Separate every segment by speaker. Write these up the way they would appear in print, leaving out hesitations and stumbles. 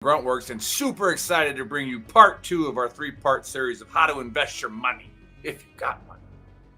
Speaker 1: Gruntworks, and super excited to bring you part 2 of our 3-part series of how to invest your money if you got money.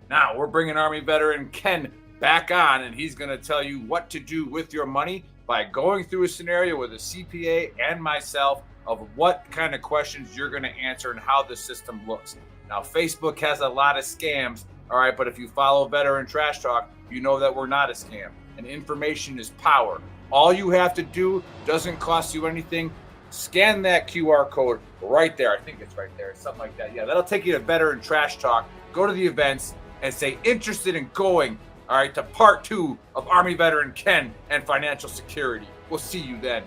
Speaker 1: Now, we're bringing Army veteran Ken back on, and he's going to tell you what to do with your money by going through a scenario with a CPA and myself of what kind of questions you're going to answer and how the system looks. Now, Facebook has a lot of scams, all right, but if you follow Veteran Trash Talk, you know that we're not a scam, and information is power. All you have to do doesn't cost you anything. Scan that QR code right there. I think it's right there, something like that. Yeah, that'll take you to Veteran Trash Talk. Go to the events and say interested in going, all right, to part 2 of Army veteran Ken and financial security. We'll see you then.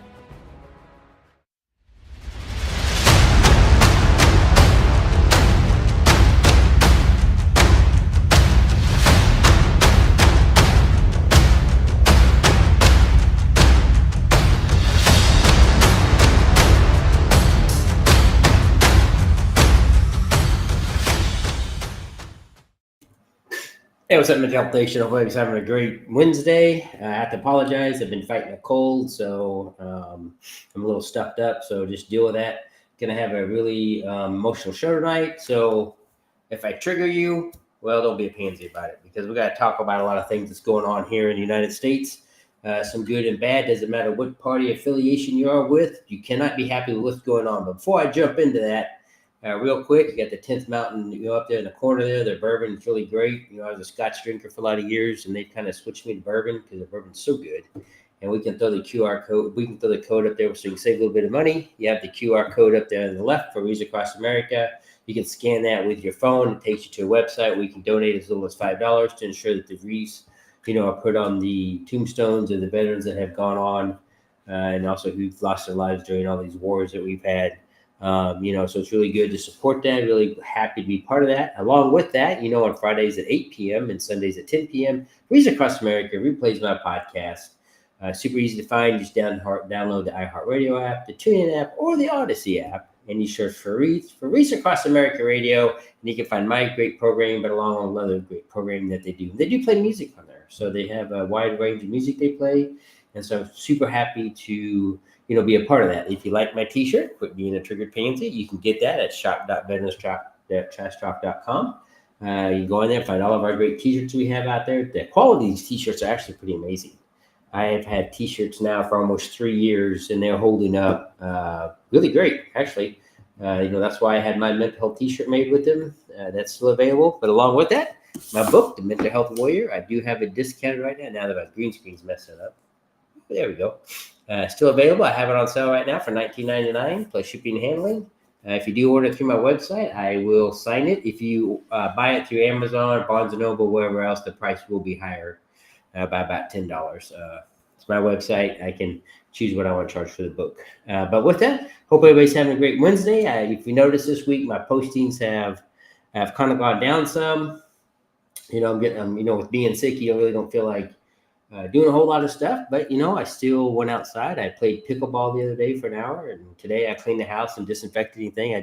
Speaker 2: Hey, what's up, Mental Health Nation? Hope everybody's having a great Wednesday. I have to apologize. I've been fighting a cold, so I'm a little stuffed up, so just deal with that. Going to have a really emotional show tonight, so if I trigger you, well, don't be a pansy about it, because we got to talk about a lot of things that's going on here in the United States. Some good and bad. Doesn't matter what party affiliation you are with. You cannot be happy with what's going on. But before I jump into that, real quick, you got the 10th Mountain, up there in the corner there. Their bourbon is really great. I was a Scotch drinker for a lot of years, and they kind of switched me to bourbon because the bourbon's so good. And we can throw the QR code. We can throw the code up there so you can save a little bit of money. You have the QR code up there on the left for Visa Across America. You can scan that with your phone. It takes you to a website where you can donate as little as $5 to ensure that the wreaths, are put on the tombstones of the veterans that have gone on, and also who've lost their lives during all these wars that we've had. So it's really good to support that. Really happy to be part of that. Along with that, on Fridays at 8 p.m. and Sundays at 10 p.m., Reads Across America replays my podcast. Super easy to find. Just download the iHeartRadio app, the TuneIn app, or the Odyssey app, and you search for Reads Across America Radio, and you can find my great program, but along with another great program that they do. They do play music on there, so they have a wide range of music they play, and so I'm super happy to be a part of that. If you like my t-shirt, quit being a triggered pansy, you can get that at shop.VeteranTrashTalk.com. You can go in there and find all of our great t-shirts we have out there. The quality of these t-shirts are actually pretty amazing. I have had t-shirts now for almost 3 years, and they're holding up really great, actually. That's why I had my mental health t-shirt made with them. That's still available. But along with that, my book, The Mental Health Warrior, I do have it discounted right now that my green screen's messing up. There we go. Still available. I have it on sale right now for $19.99 plus shipping and handling. If you do order through my website, I will sign it. If you buy it through Amazon, Barnes & Noble, wherever else, the price will be higher by about $10. It's my website. I can choose what I want to charge for the book. But with that, hope everybody's having a great Wednesday. If you notice this week, my postings have kind of gone down some. With being sick, you really don't feel like doing a whole lot of stuff, but I still went outside. I played pickleball the other day for an hour, and today I cleaned the house and disinfected anything.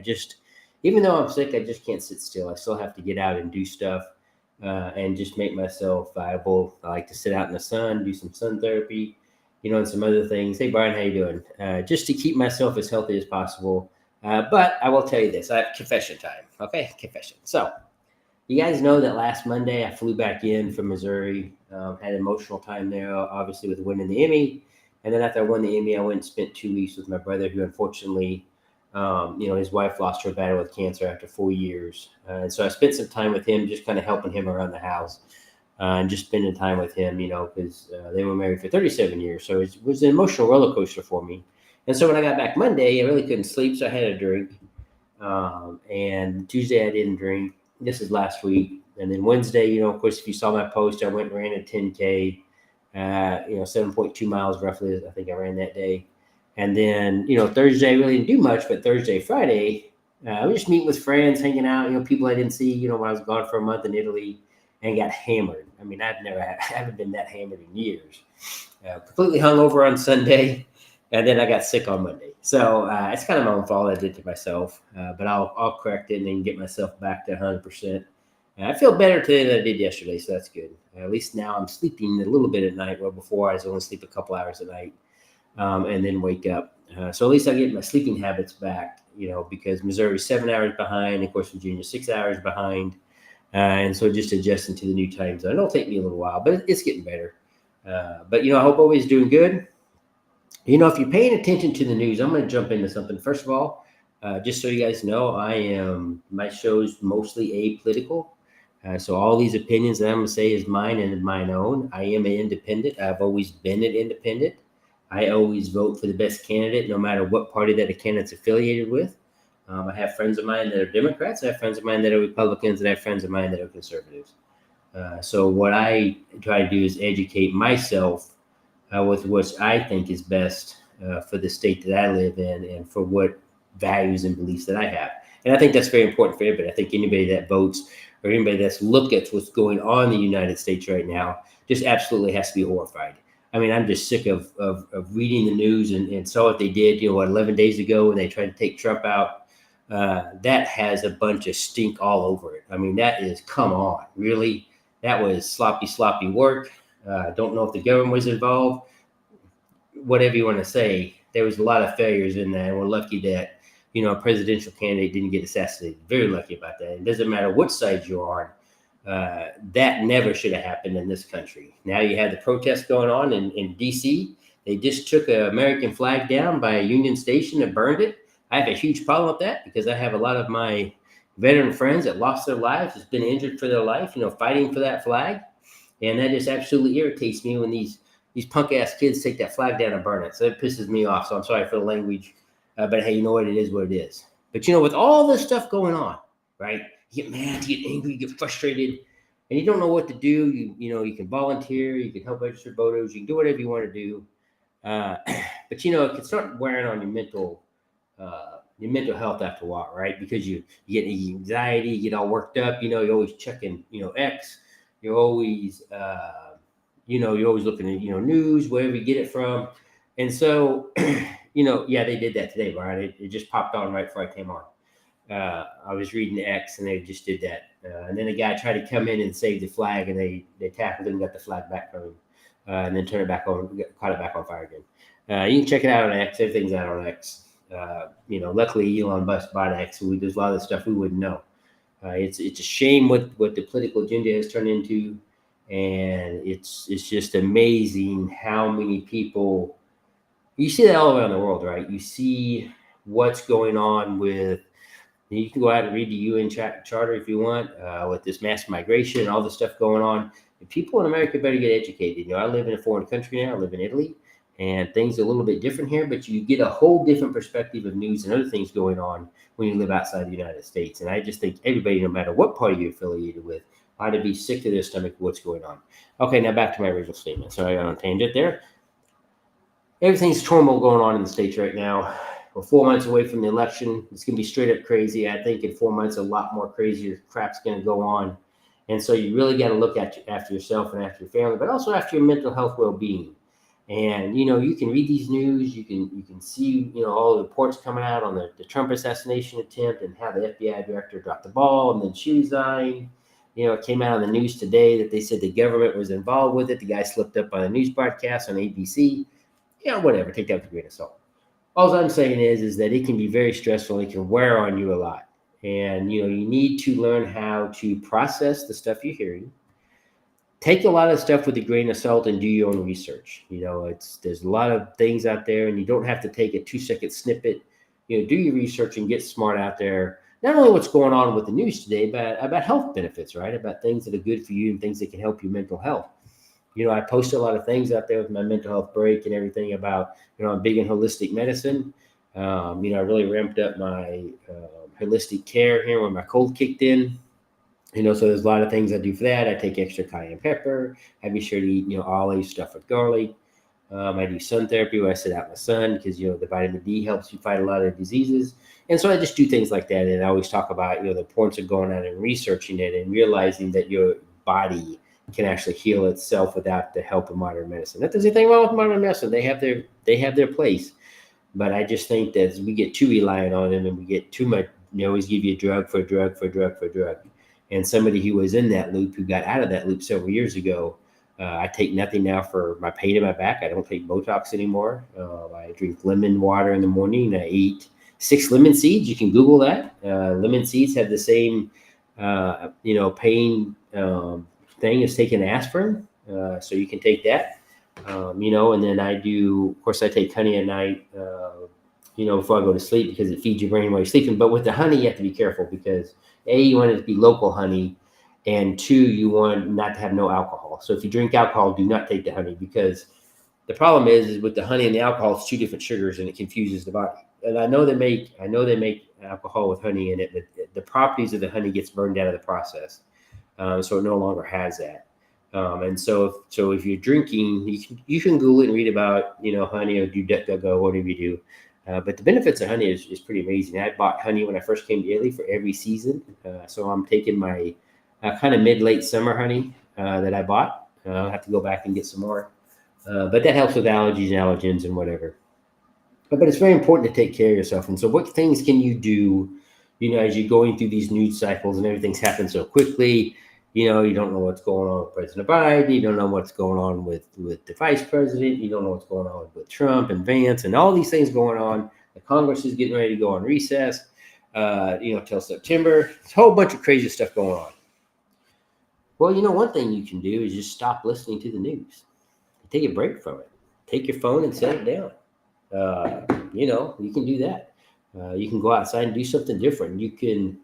Speaker 2: Even though I'm sick, I just can't sit still. I still have to get out and do stuff and just make myself viable. I like to sit out in the sun, do some sun therapy, and some other things. Hey, Brian, how you doing? Just to keep myself as healthy as possible. But I will tell you this. I have confession time. Okay, confession. So you guys know that last Monday I flew back in from Missouri, had an emotional time there, obviously with winning the Emmy. And then after I won the Emmy, I went and spent 2 weeks with my brother, who unfortunately, his wife lost her battle with cancer after 4 years. And so I spent some time with him, just kind of helping him around the house and just spending time with him, because they were married for 37 years. So it was an emotional roller coaster for me. And so when I got back Monday, I really couldn't sleep, so I had a drink. And Tuesday I didn't drink. This is last week. And then Wednesday, of course, if you saw my post, I went and ran a 10K, 7.2 miles roughly, I think I ran that day. And then, Thursday, I really didn't do much, but Thursday, Friday, I was just meeting with friends, hanging out, people I didn't see, when I was gone for a month in Italy, and got hammered. I mean, I haven't been that hammered in years. Completely hungover on Sunday, and then I got sick on Monday. So it's kind of my own fault. I did to myself, but I'll correct it and get myself back to 100%. And I feel better today than I did yesterday, so that's good. At least now I'm sleeping a little bit at night, where before I was only sleep a couple hours a night and then wake up. So at least I get my sleeping habits back, because Missouri's 7 hours behind. Of course, Virginia's 6 hours behind. And so just adjusting to the new time zone. It'll take me a little while, but it's getting better. But, I hope always doing good. If you're paying attention to the news, I'm going to jump into something. First of all, just so you guys know, my show's mostly apolitical. So all these opinions that I'm going to say is mine and mine own. I am an independent. I've always been an independent. I always vote for the best candidate, no matter what party that a candidate's affiliated with. I have friends of mine that are Democrats. I have friends of mine that are Republicans, and I have friends of mine that are conservatives. So what I try to do is educate myself with what I think is best for the state that I live in and for what values and beliefs that I have. And I think that's very important for everybody. I think anybody that votes or anybody that's looked at what's going on in the United States right now just absolutely has to be horrified. I mean, I'm just sick of reading the news and saw what they did, 11 days ago when they tried to take Trump out. That has a bunch of stink all over it. I mean, come on, really? That was sloppy work. Don't know if the government was involved. Whatever you want to say, there was a lot of failures in that, and we're lucky that, a presidential candidate didn't get assassinated. Very lucky about that. It doesn't matter what side you're on. That never should have happened in this country. Now you have the protests going on in D.C. They just took an American flag down by a Union Station and burned it. I have a huge problem with that because I have a lot of my veteran friends that lost their lives, that's been injured for their life, fighting for that flag. And that just absolutely irritates me when these punk ass kids take that flag down and burn it. So it pisses me off. So I'm sorry for the language, but hey, you know what? It is what it is. But with all this stuff going on, right? You get mad, you get angry, you get frustrated, and you don't know what to do. You can volunteer, you can help register voters, you can do whatever you want to do. But it can start wearing on your mental health after a while, right? Because you get anxiety, you get all worked up. You're always checking, X. You're always, you're always looking at, news, wherever you get it from. And so, yeah, they did that today, right? It just popped on right before I came on. I was reading X and they just did that. And then a guy tried to come in and save the flag and they tackled him and got the flag back from him. And then turned it back on, caught it back on fire again. You can check it out on X. Everything's out on X. Luckily Elon Musk bought X, so there's a lot of stuff we wouldn't know. It's a shame what the political agenda has turned into. And it's just amazing how many people, you see that all around the world, right? You see what's going on with, you can go out and read the UN charter if you want, with this mass migration and all this stuff going on. And people in America better get educated. I live in a foreign country now. I live in Italy, and things are a little bit different here, but you get a whole different perspective of news and other things going on when you live outside the United States. And I just think everybody, no matter what party you're affiliated with, ought to be sick to their stomach what's going on. Okay, now back to my original statement. Sorry, I got on a tangent there. Everything's turmoil going on in the States right now. We're 4 months away from the election. It's going to be straight up crazy. I think in 4 months, a lot more crazier crap's going to go on. And so you really got to look after yourself and after your family, but also after your mental health well-being. And, you can read these news. You can see, all the reports coming out on the Trump assassination attempt and how the FBI director dropped the ball and then she resigned. It came out on the news today that they said the government was involved with it. The guy slipped up on a news broadcast on ABC. Whatever. Take that with a grain of salt. All I'm saying is that it can be very stressful. It can wear on you a lot. And, you need to learn how to process the stuff you're hearing. Take a lot of stuff with a grain of salt and do your own research. There's a lot of things out there, and you don't have to take a 2-second snippet. Do your research and get smart out there. Not only what's going on with the news today, but about health benefits, right? About things that are good for you and things that can help your mental health. I post a lot of things out there with my mental health break and everything about, I'm big in holistic medicine. I really ramped up my holistic care here when my cold kicked in. So there's a lot of things I do for that. I take extra cayenne pepper. I be sure to eat, olive stuff with garlic. I do sun therapy where I sit out in the sun because, the vitamin D helps you fight a lot of diseases. And so I just do things like that. And I always talk about, the importance of going out and researching it and realizing that your body can actually heal itself without the help of modern medicine. Not there's anything wrong with modern medicine. They have their place. But I just think that as we get too reliant on them and we get too much, they always give you a drug for a drug for a drug for a drug. And somebody who was in that loop, who got out of that loop several years ago, I take nothing now for my pain in my back. I don't take Botox anymore. I drink lemon water in the morning. I eat 6 lemon seeds. You can Google that. Lemon seeds have the same, pain thing as taking aspirin. So you can take that. And then I take honey at night, before I go to sleep because it feeds your brain while you're sleeping. But with the honey, you have to be careful because you want it to be local honey, and 2, you want not to have no alcohol. So if you drink alcohol, do not take the honey because the problem is with the honey and the alcohol, it's 2 different sugars and it confuses the body. And I know they make alcohol with honey in it, but the properties of the honey gets burned out of the process, so it no longer has that. And so if you're drinking, you can Google it and read about honey or do DuckDuckGo, whatever you do. But the benefits of honey is pretty amazing. I bought honey when I first came to Italy for every season. So I'm taking my kind of mid-late summer honey that I bought. I'll have to go back and get some more. But that helps with allergies and allergens and whatever. But it's very important to take care of yourself. And so what things can you do, as you're going through these news cycles and everything's happened so quickly? You don't know what's going on with President Biden. You don't know what's going on with the vice president. You don't know what's going on with Trump and Vance and all these things going on. The Congress is getting ready to go on recess, till September. There's a whole bunch of crazy stuff going on. Well, one thing you can do is just stop listening to the news. Take a break from it. Take your phone and set it down. You can do that. You can go outside and do something different. You can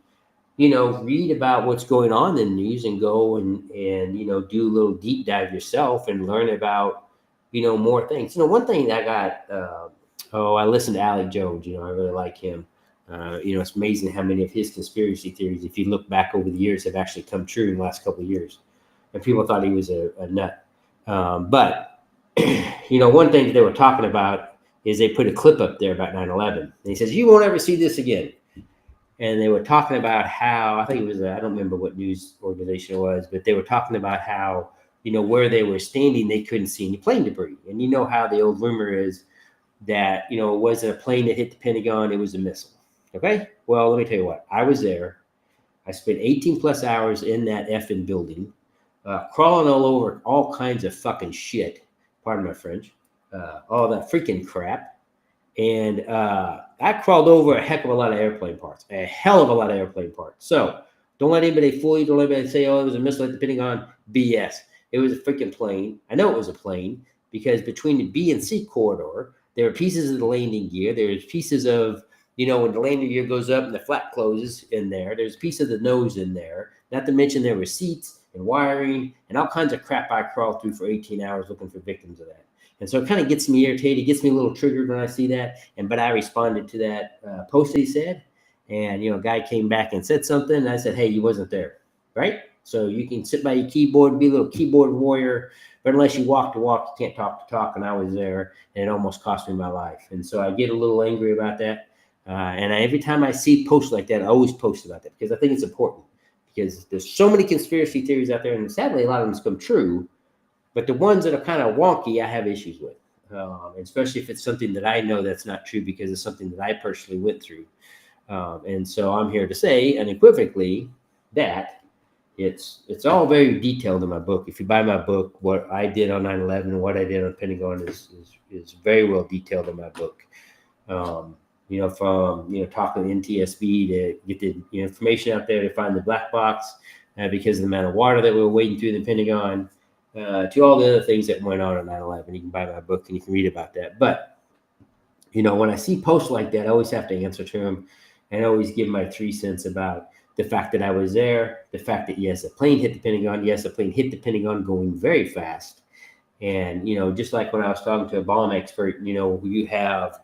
Speaker 2: read about what's going on in the news and go and do a little deep dive yourself and learn about, more things. One thing that I got, I listened to Alex Jones, I really like him. It's amazing how many of his conspiracy theories, if you look back over the years, have actually come true in the last couple of years. And people thought he was a nut. But one thing that they were talking about is they put a clip up there about 9/11. And he says, you won't ever see this again. And they were talking about how, I think it was, I don't remember what news organization it was, but they were talking about how, where they were standing, they couldn't see any plane debris. And how the old rumor is that, it wasn't a plane that hit the Pentagon, it was a missile. Okay? Well, let me tell you what, I was there. I spent 18 plus hours in that effing building, crawling all over all kinds of fucking shit, pardon my French, all that freaking crap. And I crawled over a heck of a lot of airplane parts, a hell of a lot of airplane parts. So don't let anybody fool you. Don't let anybody say, it was a missile at the Pentagon. BS. It was a freaking plane. I know it was a plane because between the B and C corridor, there are pieces of the landing gear. There's pieces of, when the landing gear goes up and the flap closes in there, there's a piece of the nose in there. Not to mention there were seats and wiring and all kinds of crap I crawled through for 18 hours looking for victims of that. And so it kind of gets me irritated, gets me a little triggered when I see that. But I responded to that post that he said. And, a guy came back and said something. And I said, hey, you wasn't there, right? So you can sit by your keyboard and be a little keyboard warrior. But unless you walk the walk, you can't talk the talk. And I was there, and it almost cost me my life. And so I get a little angry about that. Every time I see posts like that, I always post about that because I think it's important. Because there's so many conspiracy theories out there. And sadly, a lot of them come true. But the ones that are kind of wonky, I have issues with, especially if it's something that I know that's not true because it's something that I personally went through. And so I'm here to say unequivocally that it's all very detailed in my book. If you buy my book, what I did on 9/11 and what I did on Pentagon is very well detailed in my book. From talking to NTSB to get the information out there to find the black box because of the amount of water that we were wading through the Pentagon. To all the other things that went on 9/11. You can buy my book and you can read about that. But, when I see posts like that, I always have to answer to them and I always give my 3 cents about the fact that I was there, the fact that, yes, a plane hit the Pentagon. Yes, a plane hit the Pentagon going very fast. And, just like when I was talking to a bomb expert, you have,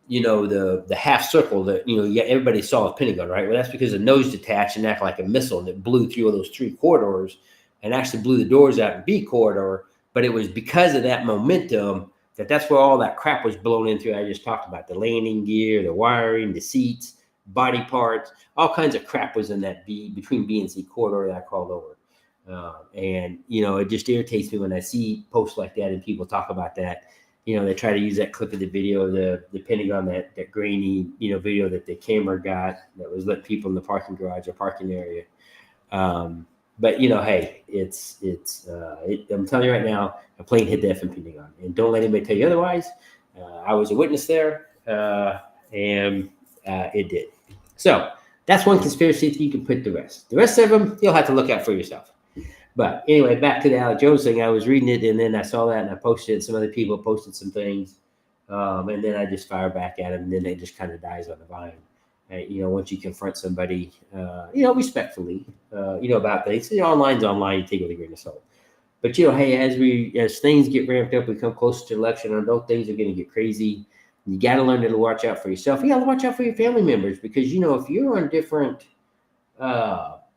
Speaker 2: the half circle that, everybody saw the Pentagon, right? Well, that's because the nose detached and acted like a missile and it blew through all those 3 corridors. And actually blew the doors out in B corridor, but it was because of that momentum that's where all that crap was blown in through. I just talked about the landing gear, the wiring, the seats, body parts, all kinds of crap was in that between B and C corridor that I crawled over. It just irritates me when I see posts like that and people talk about that. They try to use that clip of the video of the Pentagon, that grainy, video that the camera got that was letting people in the parking garage or parking area. But hey, I'm telling you right now, a plane hit the effing Pentagon, and don't let anybody tell you otherwise. I was a witness there, and it did. So that's one conspiracy that you can put the rest. The rest of them, you'll have to look out for yourself. But anyway, back to the Alex Jones thing. I was reading it, and then I saw that, and I posted it. Some other people posted some things, and then I just fire back at them, and then it just kind of dies on the vine. Once you confront somebody, respectfully, about things. Online's online. You take it with a grain of salt. But hey, as things get ramped up, we come closer to election. I know things are going to get crazy. You got to learn to watch out for yourself. You got to watch out for your family members because if you're on different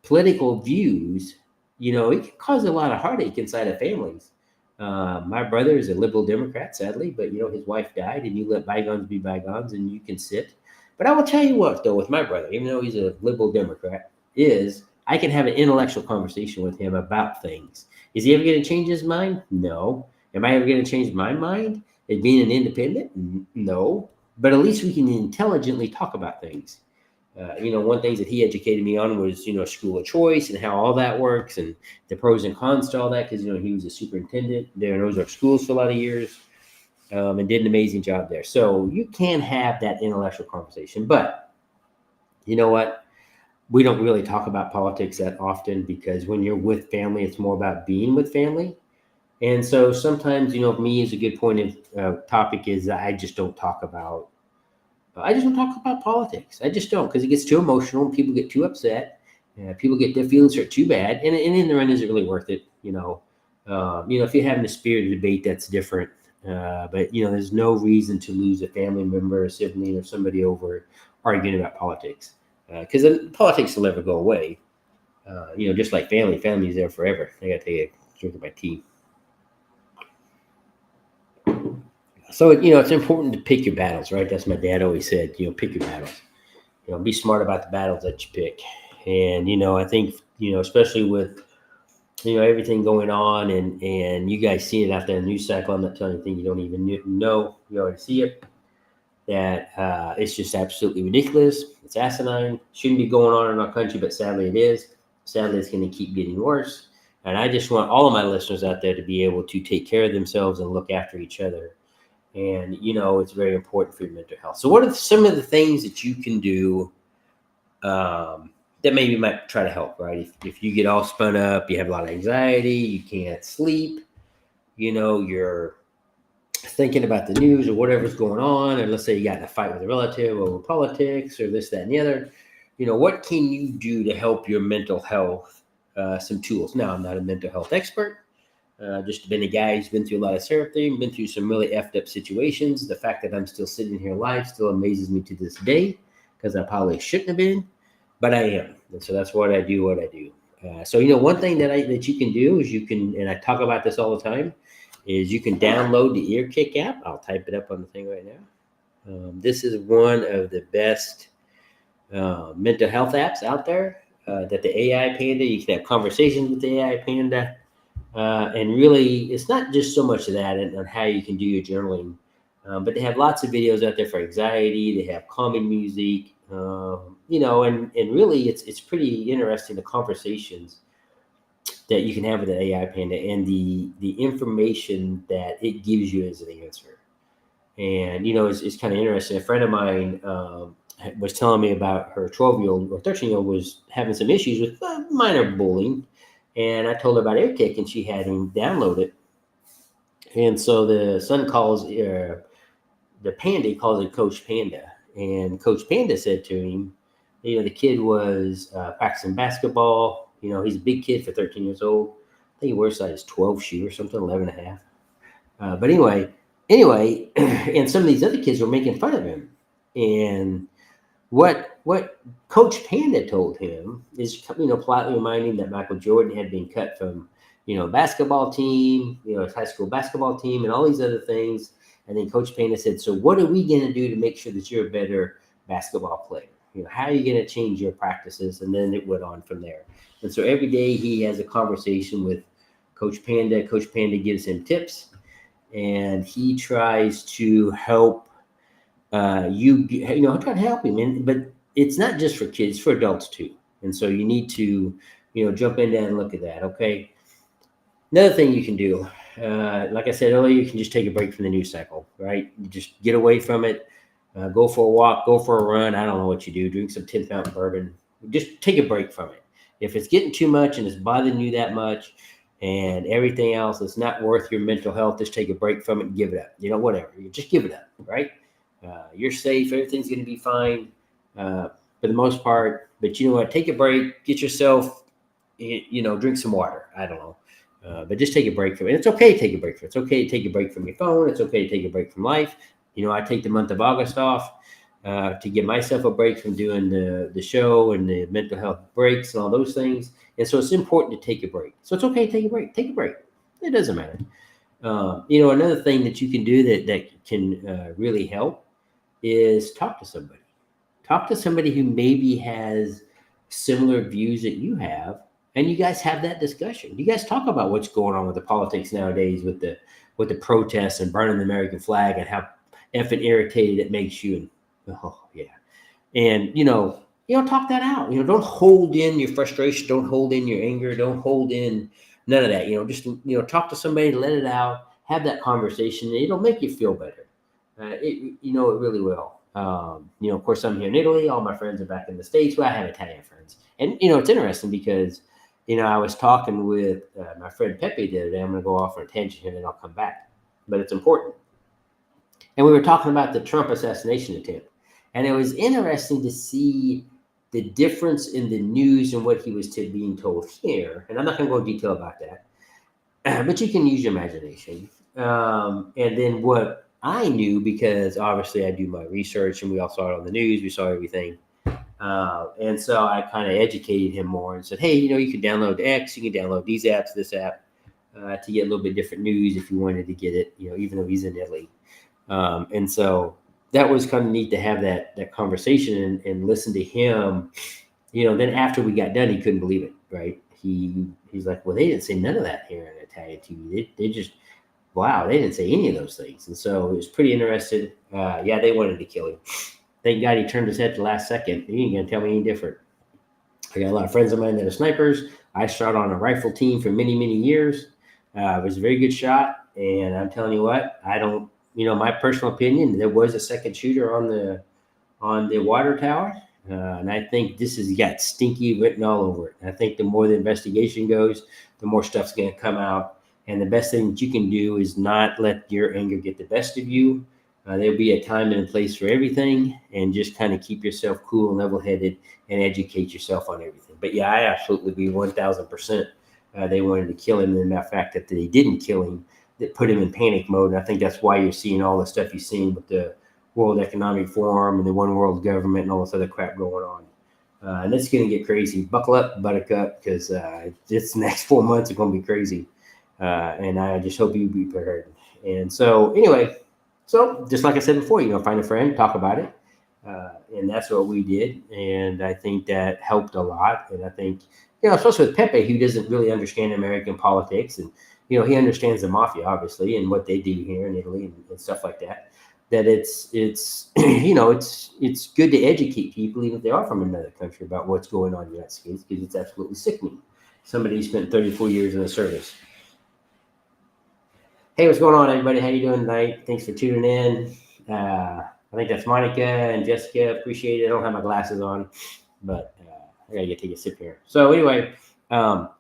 Speaker 2: political views, it can cause a lot of heartache inside of families. My brother is a liberal Democrat, sadly, but his wife died, and you let bygones be bygones, and you can sit. But I will tell you what, though, with my brother, even though he's a liberal Democrat, I can have an intellectual conversation with him about things. Is he ever going to change his mind? No. Am I ever going to change my mind as being an independent? No. But at least we can intelligently talk about things. One thing that he educated me on was, school of choice and how all that works and the pros and cons to all that because, he was a superintendent there in Ozark schools for a lot of years and did an amazing job there. So you can have that intellectual conversation. But you know what? We don't really talk about politics that often because when you're with family, it's more about being with family. And so sometimes, me is a good point of topic is that I just don't talk about politics. I just don't because it gets too emotional and people get too upset. People get their feelings hurt too bad. And in the end, is it really worth it? If you're having a spirited debate, that's different. But there's no reason to lose a family member, a sibling, or somebody over arguing about politics. Because politics will never go away. Just like family's there forever. I got to take a drink of my tea. So, it's important to pick your battles, right? That's my dad always said, pick your battles. Be smart about the battles that you pick. And, I think, especially with, everything going on and you guys see it out there in the news cycle. I'm not telling you anything you don't even know. You already see it. That it's just absolutely ridiculous. It's asinine. Shouldn't be going on in our country, but sadly it is. Sadly, it's going to keep getting worse. And I just want all of my listeners out there to be able to take care of themselves and look after each other. And, it's very important for your mental health. So what are some of the things that you can do that maybe might try to help, right? If you get all spun up, you have a lot of anxiety, you can't sleep, you're thinking about the news or whatever's going on, and let's say you got in a fight with a relative over politics or this, that, and the other, what can you do to help your mental health? Some tools. Now, I'm not a mental health expert. Just been a guy who's been through a lot of therapy, been through some really effed up situations. The fact that I'm still sitting here alive still amazes me to this day because I probably shouldn't have been, but I am. And so that's what I do. So, one thing that you can do is and I talk about this all the time, is you can download the EarKick app. I'll type it up on the thing right now. This is one of the best mental health apps out there that the AI Panda, you can have conversations with the AI Panda. And really, it's not just so much of that and how you can do your journaling, but they have lots of videos out there for anxiety. They have calming music, and really it's pretty interesting, the conversations that you can have with the AI Panda and the information that it gives you as an answer. And, it's kind of interesting. A friend of mine was telling me about her 12-year-old or 13-year-old was having some issues with minor bullying. And I told her about EarKick, and she had him download it. And so the son calls, the Panda, he calls it Coach Panda. And Coach Panda said to him, the kid was practicing basketball. He's a big kid for 13 years old. I think he wears size 12 shoe or something, 11 and a half. But anyway, and some of these other kids were making fun of him. And what Coach Panda told him is, politely reminding him that Michael Jordan had been cut from, basketball team, his high school basketball team and all these other things. And then Coach Panda said, so what are we going to do to make sure that you're a better basketball player? How are you going to change your practices? And then it went on from there. And so every day he has a conversation with Coach Panda. Coach Panda gives him tips, and he tries to help try to help him. But it's not just for kids, it's for adults too. And so you need to, jump in there and look at that. Okay. Another thing you can do, like I said earlier, you can just take a break from the news cycle, right? You just get away from it, go for a walk, go for a run. I don't know what you do. Drink some 10th Mountain bourbon. Just take a break from it. If it's getting too much and it's bothering you that much and everything else, it's not worth your mental health, just take a break from it and give it up. Whatever. You just give it up, right? You're safe. Everything's going to be fine for the most part. But you know what? Take a break. Get yourself, drink some water. I don't know. But just take a break from it. It's okay to take a break from it. It's okay to take a break from your phone. It's okay to take a break from life. I take the month of August off to give myself a break from doing the show and the mental health breaks and all those things. And so it's important to take a break. So it's okay to take a break. Take a break. It doesn't matter. Another thing that you can do that can really help is talk to somebody. Talk to somebody who maybe has similar views that you have. And you guys have that discussion. You guys talk about what's going on with the politics nowadays, with the protests and burning the American flag, and how effing irritated it makes you. And talk that out. Don't hold in your frustration. Don't hold in your anger. Don't hold in none of that. Just talk to somebody, let it out, have that conversation. And it'll make you feel better. It really will. Of course, I'm here in Italy. All my friends are back in the States. Well, I have Italian friends, and it's interesting because. I was talking with my friend Pepe the other day. I'm going to go off on a tangent here and then I'll come back. But it's important. And we were talking about the Trump assassination attempt. And it was interesting to see the difference in the news and what he was being told here. And I'm not going to go into detail about that. But you can use your imagination. And then what I knew, because obviously I do my research and we all saw it on the news. We saw everything. And so I kind of educated him more and said, hey, you can download X, you can download these apps, this app, to get a little bit different news if you wanted to get it, even though he's in Italy. And so that was kind of neat to have that conversation and listen to him. Then after we got done, he couldn't believe it, right? He's like, well, they didn't say none of that here on Italian TV. They just, wow, they didn't say any of those things. And so it was pretty interesting. They wanted to kill him. Thank God he turned his head at the last second. He ain't going to tell me any different. I got a lot of friends of mine that are snipers. I shot on a rifle team for many, many years. It was a very good shot. And I'm telling you what, I don't, my personal opinion, there was a second shooter on the water tower. And I think this has got stinky written all over it. I think the more the investigation goes, the more stuff's going to come out. And the best thing that you can do is not let your anger get the best of you. There'll be a time and a place for everything, and just kind of keep yourself cool and level-headed and educate yourself on everything. But yeah, I absolutely agree 1,000%. They wanted to kill him, and the fact that they didn't kill him, that put him in panic mode. And I think that's why you're seeing all the stuff you're seeing with the World Economic Forum and the One World Government and all this other crap going on. And it's going to get crazy. Buckle up, buttercup, because this next 4 months are going to be crazy. And I just hope you be prepared. And so anyway, so just like I said before, find a friend, talk about it. And that's what we did. And I think that helped a lot. And I think, especially with Pepe, who doesn't really understand American politics. And, he understands the mafia, obviously, and what they do here in Italy and stuff like that. That it's it's good to educate people, even if they are from another country, about what's going on in the United States, because it's absolutely sickening. Somebody who spent 34 years in the service. Hey, what's going on, everybody? How you doing tonight? Thanks for tuning in. I think that's Monica and Jessica. Appreciate it. I don't have my glasses on, but I gotta take a sip here. So anyway, and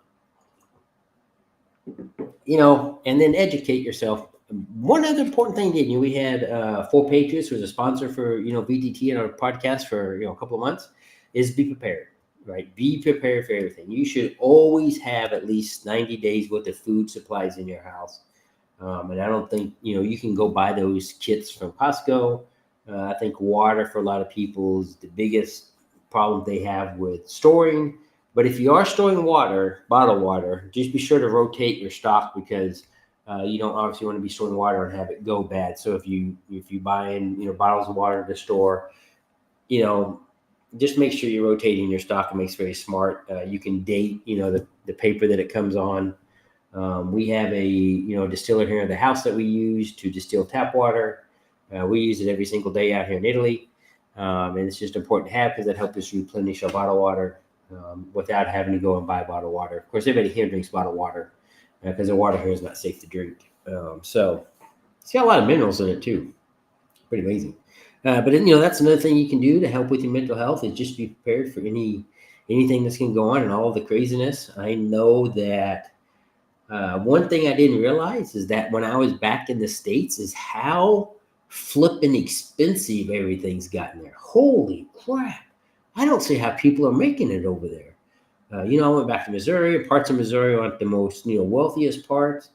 Speaker 2: then educate yourself. One other important thing, we had 4 Patriots, who was a sponsor for VTT and our podcast for a couple of months, is be prepared. Right, be prepared for everything. You should always have at least 90 days worth of food supplies in your house. And I don't think, you can go buy those kits from Costco. I think water for a lot of people is the biggest problem they have with storing. But if you are storing water, bottled water, just be sure to rotate your stock, because you don't obviously want to be storing water and have it go bad. So if you buy in, bottles of water at the store, just make sure you're rotating your stock. It makes it very smart. You can date, the paper that it comes on. We have a distiller here in the house that we use to distill tap water. We use it every single day out here in Italy, and it's just important to have, because that helps us replenish our bottled water. without having to go and buy bottled water. Of course, everybody here drinks bottled water because the water here is not safe to drink. So it's got a lot of minerals in it too. Pretty amazing. But that's another thing you can do to help with your mental health is just be prepared for anything that's going to go on and all the craziness. I know that one thing I didn't realize is that when I was back in the States is how flipping expensive everything's gotten there. Holy crap. I don't see how people are making it over there. I went back to Missouri. Parts of Missouri aren't the most, wealthiest parts.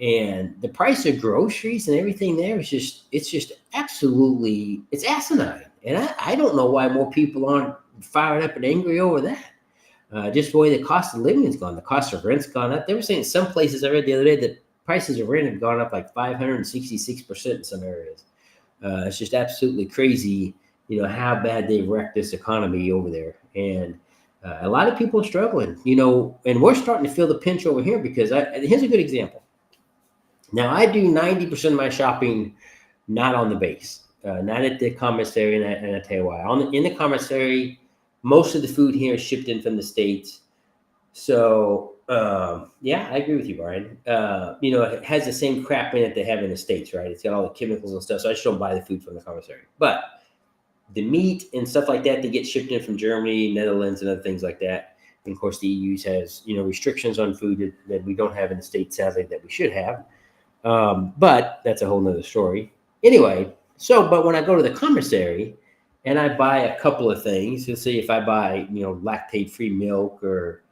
Speaker 2: And the price of groceries and everything there is just absolutely, it's asinine. And I don't know why more people aren't fired up and angry over that. Just the way the cost of living has gone. The cost of rent's gone up. They were saying some places, I read the other day, that prices of rent have gone up like 566% in some areas. It's just absolutely crazy, how bad they've wrecked this economy over there. And a lot of people are struggling, and we're starting to feel the pinch over here because here's a good example. Now, I do 90% of my shopping not on the base, not at the commissary, and I tell you why. In the commissary, most of the food here is shipped in from the States. So, I agree with you, Brian. It has the same crap in it they have in the States, right? It's got all the chemicals and stuff, so I just don't buy the food from the commissary. But the meat and stuff like that get shipped in from Germany, Netherlands, and other things like that. And of course, the EU has, restrictions on food that we don't have in the States, sadly, that we should have. But that's a whole nother story. Anyway, but when I go to the commissary and I buy a couple of things, let's say if I buy, lactate-free milk or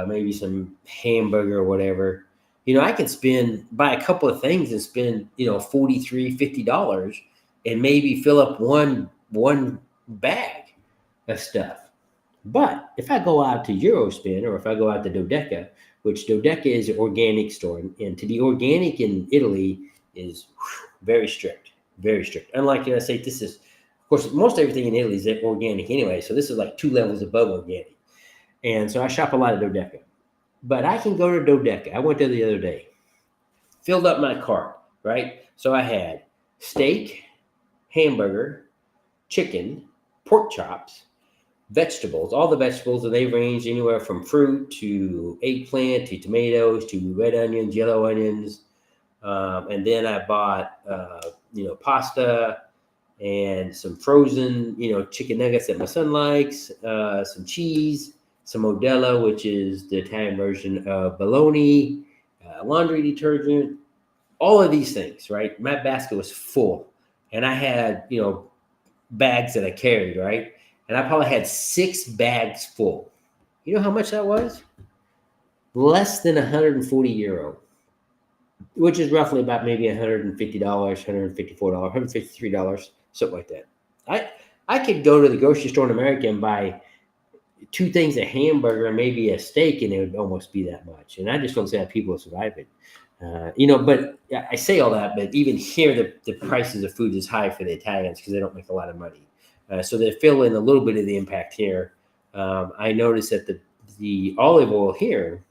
Speaker 2: maybe some hamburger or whatever, I can buy a couple of things and spend, $43, $50 and maybe fill up one bag of stuff. But if I go out to Eurospin or if I go out to Dodeca, which Dodeca is an organic store, and to be organic in Italy is very strict, very strict. Unlike the United States, this is, of course, most everything in Italy is organic anyway, so this is like 2 levels above organic. And so I shop a lot at Dodeca. But I can go to Dodeca. I went there the other day, filled up my cart, right? So I had steak, hamburger, chicken, pork chops, vegetables, all the vegetables, and they range anywhere from fruit to eggplant to tomatoes to red onions, yellow onions. And then I bought, pasta and some frozen, chicken nuggets that my son likes, some cheese, some Modella, which is the Italian version of bologna, laundry detergent, all of these things, right? My basket was full. And I had, bags that I carried, right? And I probably had 6 bags full. You know how much that was? Less than €140, which is roughly about maybe $150, $154, $153, something like that. I could go to the grocery store in America and buy 2 things, a hamburger and maybe a steak, and it would almost be that much. And I just don't see how people are surviving. But I say all that, but even here, the prices of food is high for the Italians because they don't make a lot of money. So they're feeling a little bit of the impact here. I noticed that the olive oil here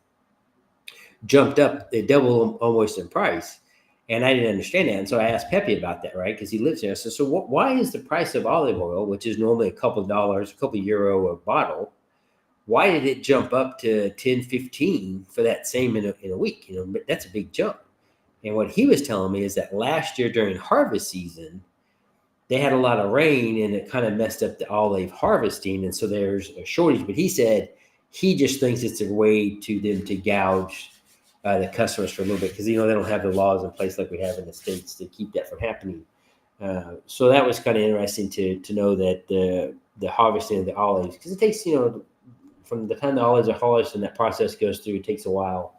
Speaker 2: jumped up, it doubled almost in price. And I didn't understand that. And so I asked Pepe about that, right? Because he lives there. I said, so why is the price of olive oil, which is normally a couple of dollars, a couple of euro a bottle, why did it jump up to 10, 15 for that same in a week? That's a big jump. And what he was telling me is that last year during harvest season, they had a lot of rain and it kind of messed up the olive harvesting. And so there's a shortage. But he said he just thinks it's a way to them to gouge the customers for a little bit because, they don't have the laws in place like we have in the States to keep that from happening. So that was kind of interesting to know that the harvesting of the olives, because it takes, from the time the olives are harvested and that process goes through, it takes a while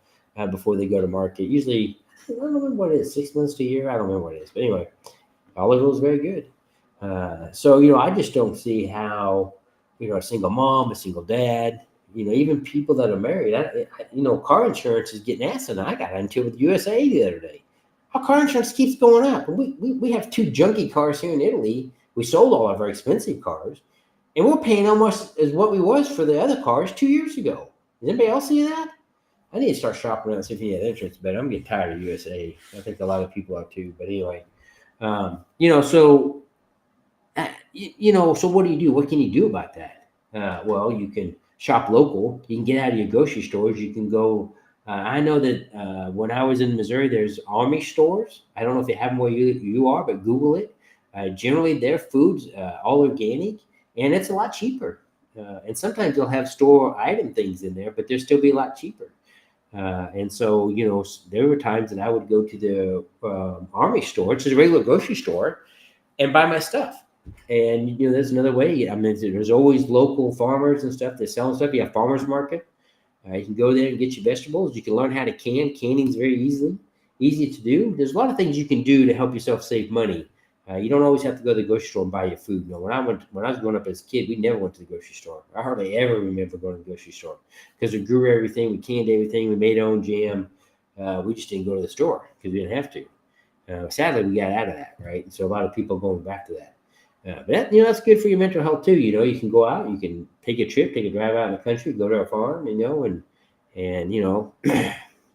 Speaker 2: before they go to market. Usually, I don't remember what it is, 6 months to a year. I don't remember what it is. But anyway, olive oil is very good. So, I just don't see how, a single mom, a single dad, even people that are married, car insurance is getting asinine. I got into it with USA the other day. Our car insurance keeps going up. And we have 2 junky cars here in Italy. We sold all of our expensive cars. And we're paying almost as what we was for the other cars 2 years ago. Does anybody else see that? I need to start shopping around and see if he has insurance, but I'm getting tired of USA. I think a lot of people are too. But anyway, so what do you do? What can you do about that? Well, you can shop local. You can get out of your grocery stores. You can go. I know that when I was in Missouri, there's Army stores. I don't know if they have them where you are, but Google it. Generally, their food's all organic, and it's a lot cheaper. And sometimes they'll have store item things in there, but they'll still be a lot cheaper. And so, there were times that I would go to the Army store, which is a regular grocery store, and buy my stuff. And there's another way. I mean, there's always local farmers and stuff that sell stuff. You have farmers market. You can go there and get your vegetables. You can learn how to can. Canning is very easy to do. There's a lot of things you can do to help yourself save money. You don't always have to go to the grocery store and buy your food. When I was growing up as a kid, we never went to the grocery store. I hardly ever remember going to the grocery store because we grew everything, we canned everything, we made our own jam. We just didn't go to the store because we didn't have to. Sadly, we got out of that, right? And so a lot of people are going back to that. But that's good for your mental health too. You can go out, you can take a trip, take a drive out in the country, go to a farm, and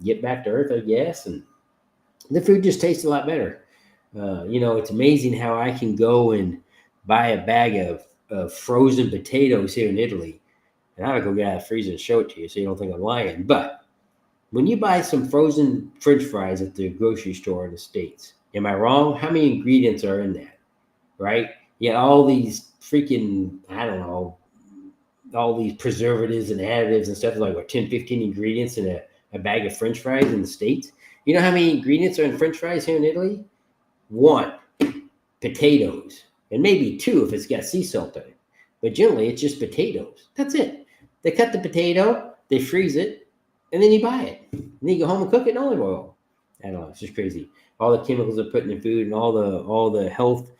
Speaker 2: get back to earth, I guess. And the food just tastes a lot better. It's amazing how I can go and buy a bag of frozen potatoes here in Italy, and I would go get out of the freezer and show it to you so you don't think I'm lying. But when you buy some frozen French fries at the grocery store in the States, am I wrong? How many ingredients are in that, right? Yeah, all these freaking, I don't know, all these preservatives and additives and stuff, like 10, 15 ingredients in a bag of French fries in the States. You know how many ingredients are in French fries here in Italy? 1, potatoes, and maybe 2 if it's got sea salt in it. But generally, it's just potatoes. That's it. They cut the potato, they freeze it, and then you buy it. And then you go home and cook it in olive oil. I don't know. It's just crazy. All the chemicals they're putting in food and all the health,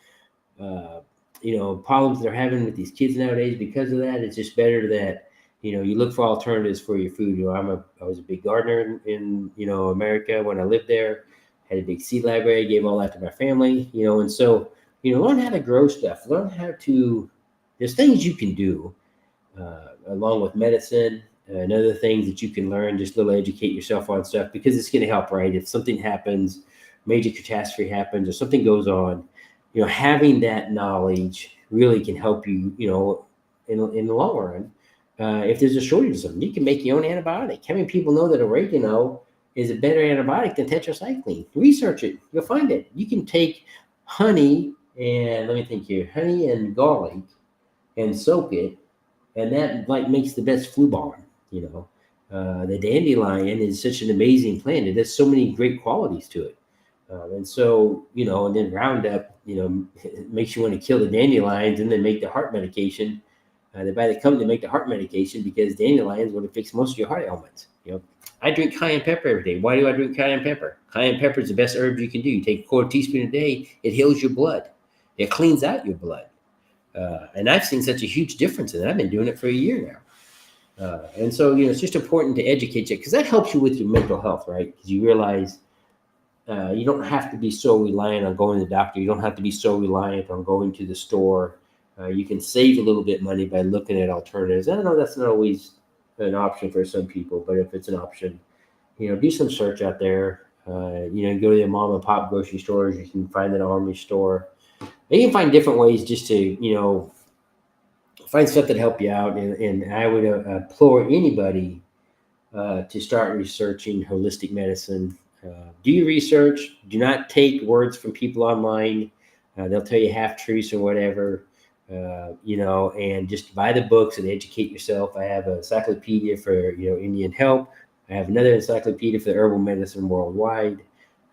Speaker 2: problems they're having with these kids nowadays because of that. It's just better that you look for alternatives for your food. I was a big gardener in America when I lived there. Had a big seed library, gave all that to my family, and so, learn how to grow stuff, there's things you can do, along with medicine and other things that you can learn, just educate yourself on stuff, because it's going to help, right? If something happens, major catastrophe happens, or something goes on, having that knowledge really can help you, in the long run. If there's a shortage of something, you can make your own antibiotic. How many people know that oregano is a better antibiotic than tetracycline? Research it. You'll find it. You can take honey and honey and garlic and soak it, and that makes the best flu balm. The dandelion is such an amazing plant. It has so many great qualities to it. And so, and then Roundup, it makes you want to kill the dandelions and then make the heart medication. They buy the company to make the heart medication because dandelions would fix most of your heart ailments. I drink cayenne pepper every day. Why do I drink cayenne pepper? Cayenne pepper is the best herb you can do. You take a quarter teaspoon a day, it heals your blood. It cleans out your blood. And I've seen such a huge difference in it. I've been doing it for a year now. And so, it's just important to educate you, because that helps you with your mental health, right? Because you realize you don't have to be so reliant on going to the doctor. You don't have to be so reliant on going to the store. You can save a little bit of money by looking at alternatives. I know that's not always an option for some people, but if it's an option, do some search out there. Go to the mom and pop grocery stores. You can find an Army store. You can find different ways just to, find stuff that help you out. And I would implore anybody to start researching holistic medicine. Do your research. Do not take words from people online. They'll tell you half truths or whatever. And just buy the books and educate yourself. I have an encyclopedia for, Indian health. I have another encyclopedia for herbal medicine worldwide.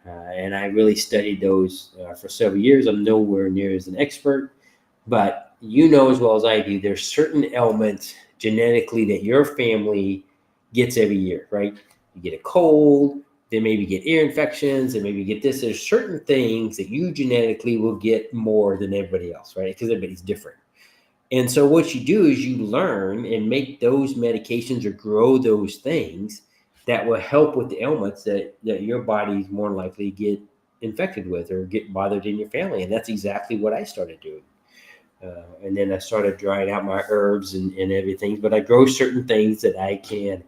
Speaker 2: And I really studied those for several years. I'm nowhere near as an expert, but as well as I do, there's certain ailments genetically that your family gets every year, right? You get a cold, then maybe get ear infections, and maybe get this. There's certain things that you genetically will get more than everybody else, right? Because everybody's different. And so what you do is you learn and make those medications or grow those things that will help with the ailments that your body's more likely get infected with or get bothered in your family. And that's exactly what I started doing. And then I started drying out my herbs and everything. But I grow certain things that I can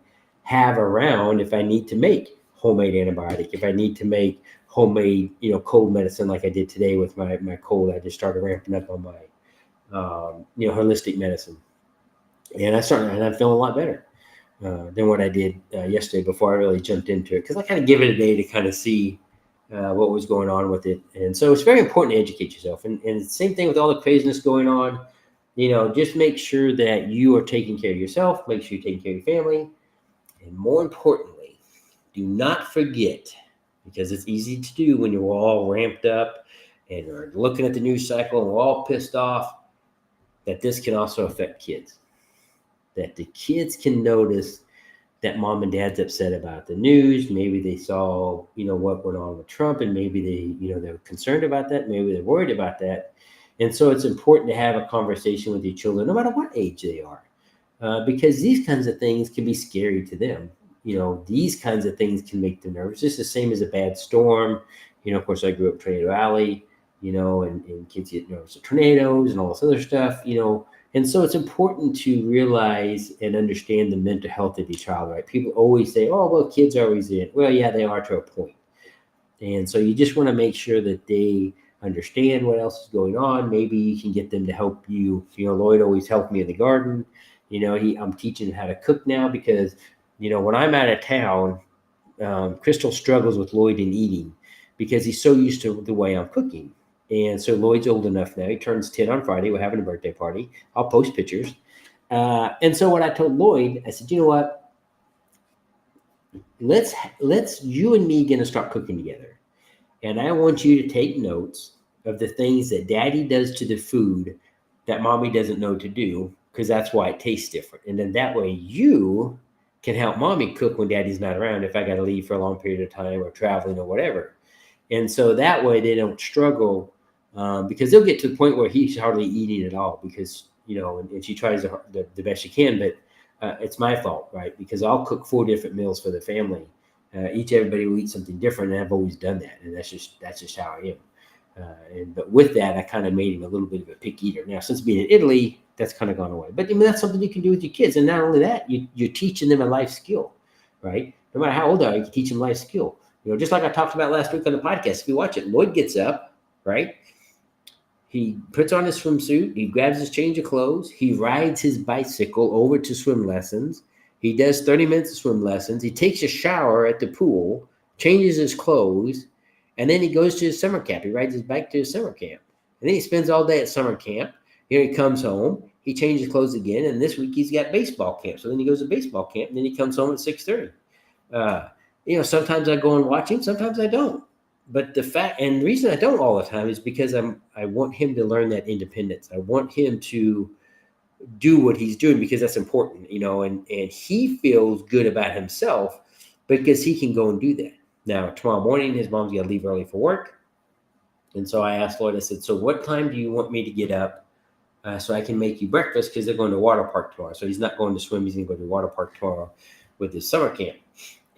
Speaker 2: have around if I need to make homemade antibiotic, if I need to make homemade, cold medicine like I did today with my cold. I just started ramping up on my, holistic medicine. And I'm feeling a lot better than what I did yesterday before I really jumped into it, because I kind of give it a day to kind of see what was going on with it. And so it's very important to educate yourself. And same thing with all the craziness going on. Just make sure that you are taking care of yourself, make sure you're taking care of your family. And more importantly, do not forget, because it's easy to do when you're all ramped up and are looking at the news cycle and we're all pissed off, that this can also affect kids. That the kids can notice that mom and dad's upset about the news. Maybe they saw, what went on with Trump, and maybe they're concerned about that. Maybe they're worried about that. And so it's important to have a conversation with your children, no matter what age they are, because these kinds of things can be scary to them. These kinds of things can make them nervous, just the same as a bad storm. Of course, I grew up in Tornado Alley, and kids get nervous of tornadoes and all this other stuff, And so it's important to realize and understand the mental health of your child, right? People always say, oh, well, kids are always in. Well, yeah, they are to a point. And so you just want to make sure that they understand what else is going on. Maybe you can get them to help you. Lloyd always helped me in the garden. I'm teaching him how to cook now because, when I'm out of town, Crystal struggles with Lloyd in eating because he's so used to the way I'm cooking. And so Lloyd's old enough now. He turns 10 on Friday. We're having a birthday party. I'll post pictures. And so what I told Lloyd, I said, you know what? Let's you and me gonna start cooking together. And I want you to take notes of the things that daddy does to the food that mommy doesn't know to do, because that's why it tastes different. And then that way you can help mommy cook when daddy's not around if I got to leave for a long period of time or traveling or whatever. And so that way they don't struggle because they'll get to the point where he's hardly eating at all because, and she tries the best she can, but it's my fault, right? Because I'll cook 4 different meals for the family. Everybody will eat something different, and I've always done that, and that's just how I am. But with that, I kind of made him a little bit of a picky eater. Now, since being in Italy, that's kind of gone away. But that's something you can do with your kids, and not only that, you're teaching them a life skill, right? No matter how old they are, you can teach them life skill. Just like I talked about last week on the podcast. If you watch it, Lloyd gets up, right? He puts on his swimsuit. He grabs his change of clothes. He rides his bicycle over to swim lessons. He does 30 minutes of swim lessons. He takes a shower at the pool, changes his clothes, and then he goes to his summer camp. He rides his bike to his summer camp. And then he spends all day at summer camp. Here he comes home. He changes clothes again. And this week he's got baseball camp. So then he goes to baseball camp. And then he comes home at 6:30. Sometimes I go and watch him. Sometimes I don't. But the reason I don't all the time is because I want him to learn that independence. I want him to do what he's doing because that's important, and he feels good about himself because he can go and do that. Now, tomorrow morning, his mom's got to leave early for work. And so I asked Lloyd, I said, so what time do you want me to get up so I can make you breakfast? Because they're going to water park tomorrow. So he's not going to swim. He's going to go to water park tomorrow with his summer camp.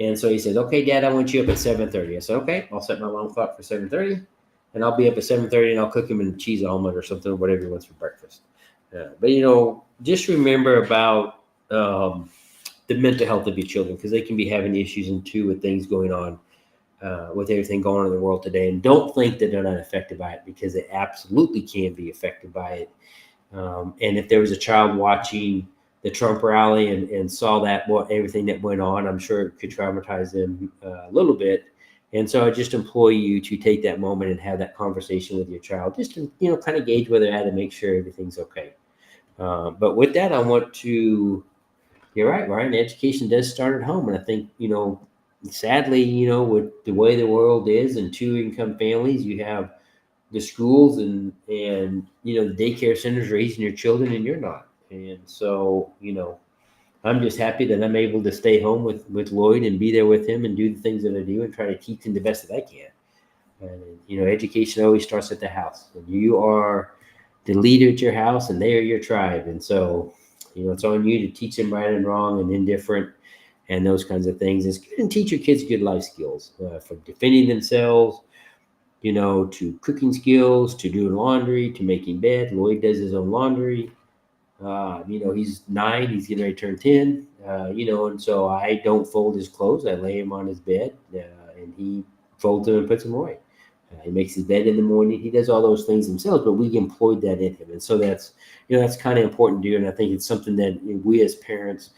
Speaker 2: And so he says, okay, Dad, I want you up at 7:30. I said, okay, I'll set my alarm clock for 7:30. And I'll be up at 7:30 and I'll cook him a cheese omelet or something, or whatever he wants for breakfast. But, just remember about the mental health of your children, because they can be having issues and too with things going on, with everything going on in the world today. And don't think that they're not affected by it, because they absolutely can be affected by it. And if there was a child watching the Trump rally and saw everything that went on, I'm sure it could traumatize them a little bit. And so I just implore you to take that moment and have that conversation with your child, just to, kind of gauge where they're at and make sure everything's okay. But with that, you're right, Ryan, education does start at home. And I think, sadly, with the way the world is and 2-income families, you have the schools and the daycare centers raising your children and you're not. And so, I'm just happy that I'm able to stay home with Lloyd and be there with him and do the things that I do and try to teach him the best that I can. And, education always starts at the house. And you are the leader at your house and they are your tribe. And so, it's on you to teach them right and wrong and indifferent and those kinds of things. It's good, and teach your kids good life skills, from defending themselves, to cooking skills, to doing laundry, to making bed. Lloyd does his own laundry. He's 9, he's getting ready to turn 10, and so I don't fold his clothes. I lay him on his bed and he folds them and puts them away. He makes his bed in the morning. He does all those things himself, but we employed that in him. And so that's kind of important to do. And I think it's something that we as parents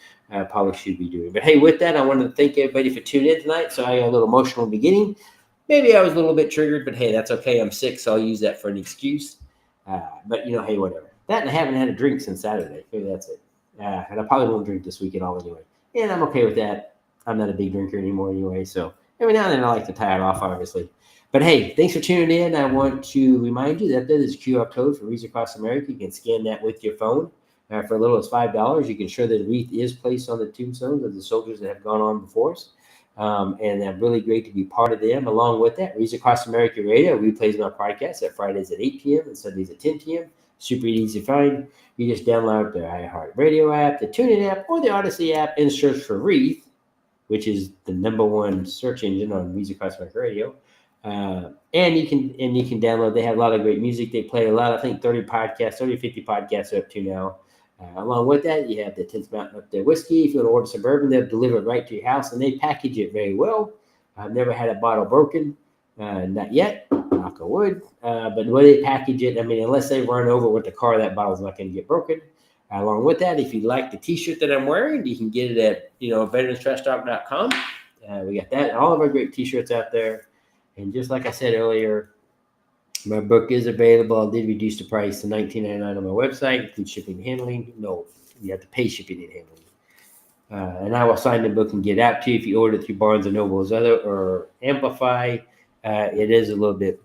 Speaker 2: probably should be doing. But hey, with that, I wanted to thank everybody for tuning in tonight. So I got a little emotional in the beginning. Maybe I was a little bit triggered, but hey, that's okay. I'm sick, so I'll use that for an excuse. But hey, whatever. That, and I haven't had a drink since Saturday. Maybe that's it. And I probably won't drink this week at all anyway. And I'm okay with that. I'm not a big drinker anymore anyway. So every now and then I like to tie it off, obviously. But hey, thanks for tuning in. I want to remind you that there is a QR code for Wreaths Across America. You can scan that with your phone. For as little as $5, you can show that a wreath is placed on the tombstones of the soldiers that have gone on before us. And I'm really great to be part of them. Along with that, Wreaths Across America Radio replays my podcast at Fridays at 8 p.m. and Sundays at 10 p.m. Super easy to find. You just download the iHeartRadio app, the TuneIn app, or the Odyssey app and search for Wreath, which is the #1 search engine on Wreaths Across America Radio. And you can download. They have a lot of great music. They play a lot. I think 30 to 50 podcasts up to now. Along with that, you have the 10th Mountain Up There whiskey. If you want to order Suburban, they'll deliver it right to your house, and they package it very well. I've never had a bottle broken, not yet, knock on wood. But the way they package it, unless they run over with the car, that bottle's not going to get broken. Along with that, if you like the T-shirt that I'm wearing, you can get it at VeteranTrashTalk.com. We got that, and all of our great T-shirts out there. And just like I said earlier, my book is available. I did reduce the price to $19.99 on my website, include shipping and handling. No, you have to pay shipping and handling. And I will sign the book and get it out to you. If you order it through Barnes & Noble's or Amplify, it is a little bit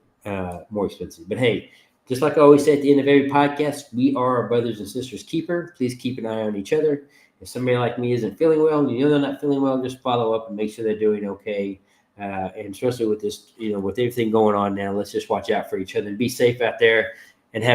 Speaker 2: more expensive. But hey, just like I always say at the end of every podcast, we are our brothers and sisters keeper. Please keep an eye on each other. If somebody like me isn't feeling well, and they're not feeling well, just follow up and make sure they're doing okay. And especially with this, with everything going on now, let's just watch out for each other and be safe out there and have